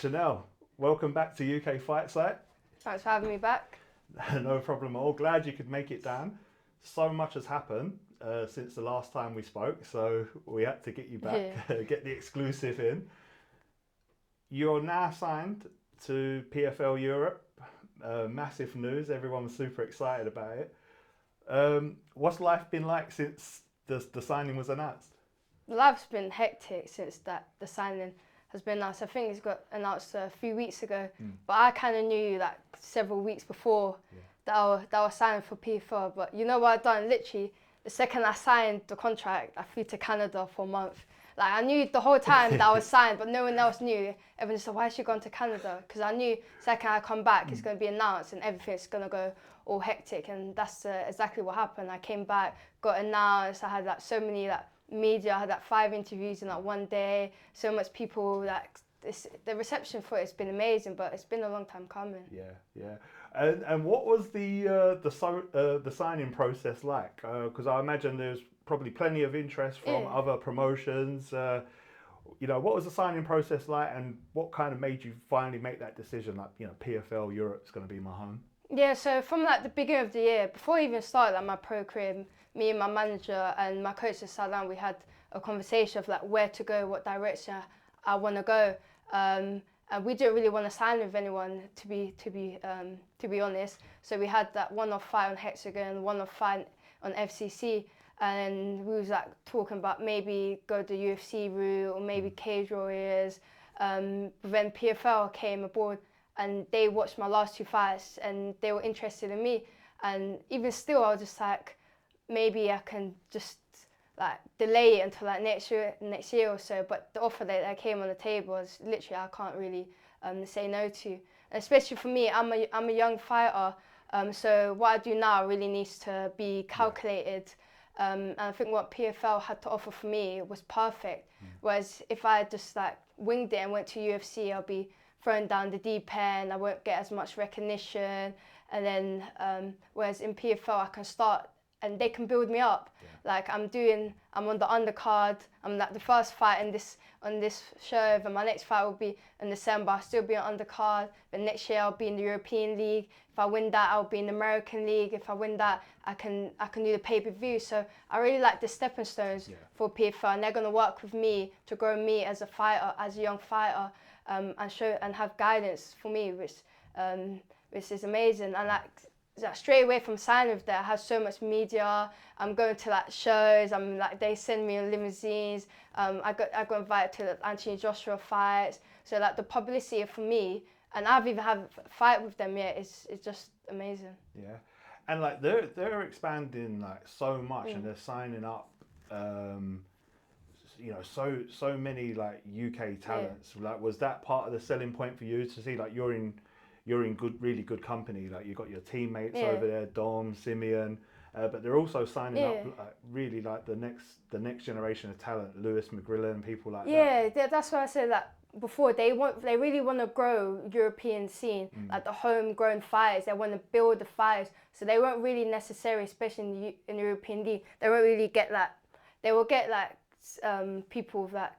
Shanelle, welcome back to UK Fight Site. Thanks for having me back. No problem at all. Glad you could make it down. So much has happened since the last time we spoke, so we had to get you back, get the exclusive in. You're now signed to PFL Europe. Massive news. Everyone was super excited about it. What's life been like since the signing was announced? Life's been hectic since the signing has been announced. I think it's got announced a few weeks ago, but I kind of knew like several weeks before that I was signing for PFL. But you know what I've done? Literally, the second I signed the contract, I flew to Canada for a month. Like, I knew the whole time that I was signed, but no one else knew. Everyone said, why is she going to Canada? Because I knew the second I come back, it's going to be announced and everything's going to go all hectic. And that's exactly what happened. I came back, got announced. I had like so many like media. I had like 5 interviews in like one day. So much people, like the reception for it's been amazing, but it's been a long time coming. Yeah. And what was the signing process like? Because I imagine there's probably plenty of interest from other promotions. What was the signing process like, and what kind of made you finally make that decision? Like, PFL Europe is going to be my home. Yeah, so from like the beginning of the year, before I even started like my pro career, me and my manager and my coach sat down. We had a conversation of like where to go, what direction I want to go. And we didn't really want to sign with anyone, to be honest. So we had that one-off fight on Hexagon, one-off fight on FCC, and we was like talking about maybe go the UFC route or maybe Cage Warriors. But then PFL came aboard and they watched my last 2 fights and they were interested in me. And even still, I was just like, maybe I can just like delay it until like next year or so. But the offer that came on the table was literally I can't really say no to. And especially for me, I'm a young fighter, so what I do now really needs to be calculated. And I think what PFL had to offer for me was perfect. Whereas if I just like winged it and went to UFC, I'll be thrown down the deep end. I won't get as much recognition. And then whereas in PFL I can start and they can build me up. Like I'm on the undercard. I'm like the first fight on this show, and my next fight will be in December. I'll still be on undercard. But next year I'll be in the European League. If I win that, I'll be in the American League. If I win that, I can do the pay-per-view. So I really like the stepping stones for PFL, and they're gonna work with me to grow me as a fighter, as a young fighter, and show and have guidance for me, which is amazing. And like straight away from signing with that, I have so much media. I'm going to like shows. I'm like they send me in limousines. I got invited to the Anthony Joshua fights. So like the publicity for me, and I've even had a fight with them yet. It's just amazing. Yeah, and like they're expanding like so much, and they're signing up. So many like UK talents. Like, was that part of the selling point for you to see like you're in really good company? Like you got your teammates over there, Dom, Simeon, but they're also signing up really like the next generation of talent, Lewis McGrillen, people like that. Yeah, that's why I said that before. They really want to grow European scene, like the homegrown fighters. They want to build the fighters, so they won't really necessarily, especially in the European League, they won't really get that. They will get like people with like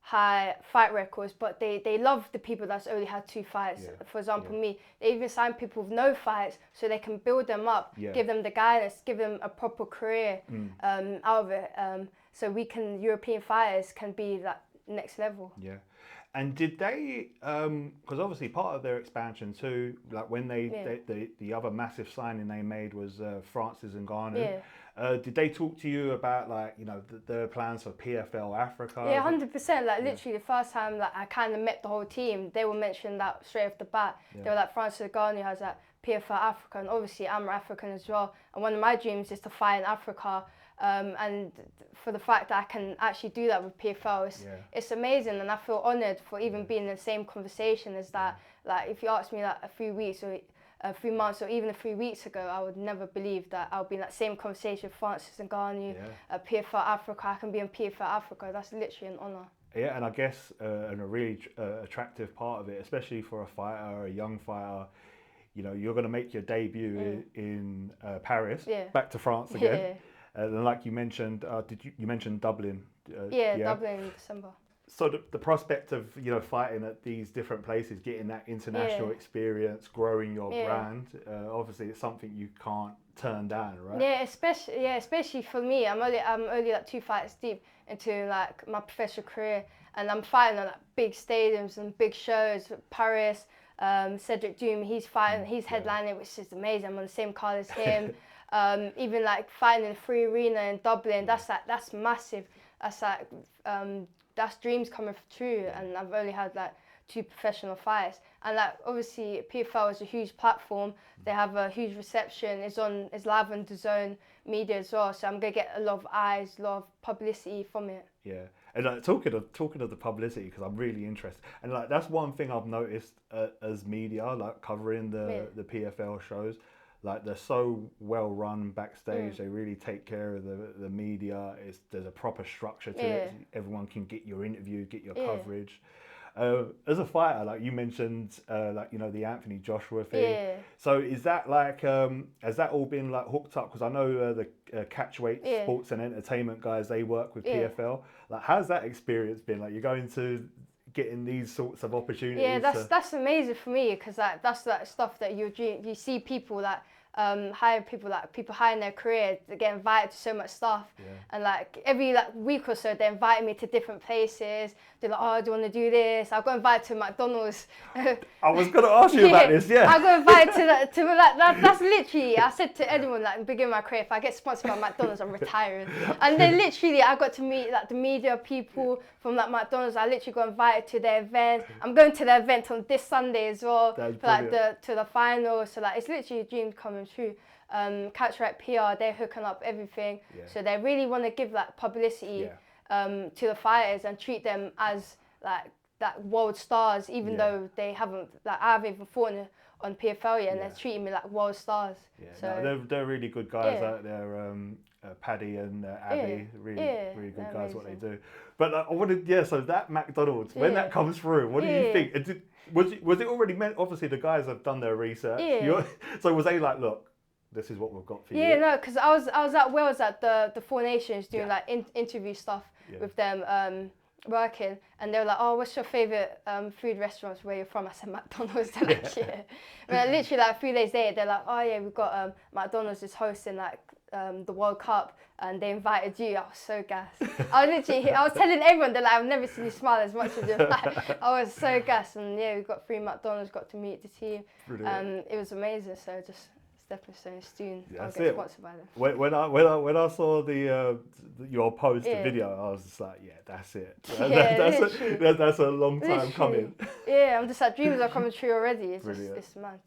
high fight records, but they love the people that's only had 2 fights. For example, me, they even sign people with no fights so they can build them up, give them the guidance, give them a proper career out of it. So European fighters can be that next level. Yeah. And did they, because obviously part of their expansion too, like when the other massive signing they made was Francis Ngannou. Did they talk to you about like, their plans for PFL Africa? Yeah, 100%. Like literally the first time like I kind of met the whole team, they were mentioning that straight off the bat. They were like, Francis Ngannou has like PFL Africa, and obviously I'm African as well. And one of my dreams is to fight in Africa. And for the fact that I can actually do that with PFL, it's amazing, and I feel honoured for even being in the same conversation as that. Like if you asked me like a few weeks or a few months or even a few weeks ago, I would never believe that I'll be in that same conversation with Francis Ngannou, PFL Africa. I can be in PFL Africa. That's literally an honour. Yeah, and I guess and a really attractive part of it, especially for a fighter, a young fighter, you're going to make your debut in Paris, back to France again. And like you mentioned, you mentioned Dublin? Dublin in December. So the prospect of, you know, fighting at these different places, getting that international experience, growing your brand, obviously it's something you can't turn down, right? Especially for me. I'm only like 2 fights deep into like my professional career, and I'm fighting on like big stadiums and big shows. Paris, Cedric Doom, he's fighting, he's headlining, which is amazing. I'm on the same card as him. Even like fighting in the Free Arena in Dublin, that's massive. That's like that's dreams coming true, and I've only had like 2 professional fights, and like obviously PFL is a huge platform. They have a huge reception. It's live on the Zone media as well, so I'm gonna get a lot of eyes, a lot of publicity from it. Yeah, and like talking of the publicity, because I'm really interested, and like that's one thing I've noticed as media, like covering the PFL shows. Like they're so well run backstage. They really take care of the media. There's a proper structure to it. Everyone can get your interview, get your coverage. As a fighter, like you mentioned, like, you know, the Anthony Joshua thing. Yeah. So is that like has that all been like hooked up? Because I know the catchweight sports and entertainment guys, they work with PFL. Like, how's that experience been? Like, you're going to getting these sorts of opportunities. Yeah, that's amazing for me, because like that's like stuff that you see people that hire people high in their career to get invited to so much stuff, and like every like week or so they invite me to different places. They're like, oh, do you want to do this? I got invited to McDonald's. I was going to ask you about this. I got invited to like that's literally, I said to anyone like in the beginning of my career, if I get sponsored by McDonald's, I'm retiring. And then literally I got to meet like the media people from like McDonald's. I literally got invited to their event. I'm going to their event on this Sunday as well, for like the final. So like it's literally a dream coming true. Catchweight PR, they're hooking up everything, so they really want to give like publicity to the fighters and treat them as like world stars, even though they haven't, like I haven't even fought on PFL yet, and they're treating me like world stars. So no, they're really good guys out there. Paddy and Abby, really good guys. Amazing. What they do. But I wanted, so that McDonald's, when that comes through, what do you think? Was it already meant? Obviously, the guys have done their research. So was they like, look, this is what we've got for you? Yeah, no, because I was at Wales at the Four Nations doing like interview stuff with them, working, and they were like, oh, what's your favourite food restaurants where you're from? I said McDonald's. They're like, And literally like 3 days later, they're like, oh yeah, we've got McDonald's is hosting like the World Cup, and they invited you. I was so gassed. I was telling everyone that like, I've never seen you smile as much as you. Like, I was so gassed, and we got 3 McDonald's, got to meet the team. It was amazing. So just stepping stones soon. I'll get sponsored by them. When I saw your post, the video, I was just like, that's it. That's a long time coming. Yeah, I'm just like, dreams are coming true already. It's mad.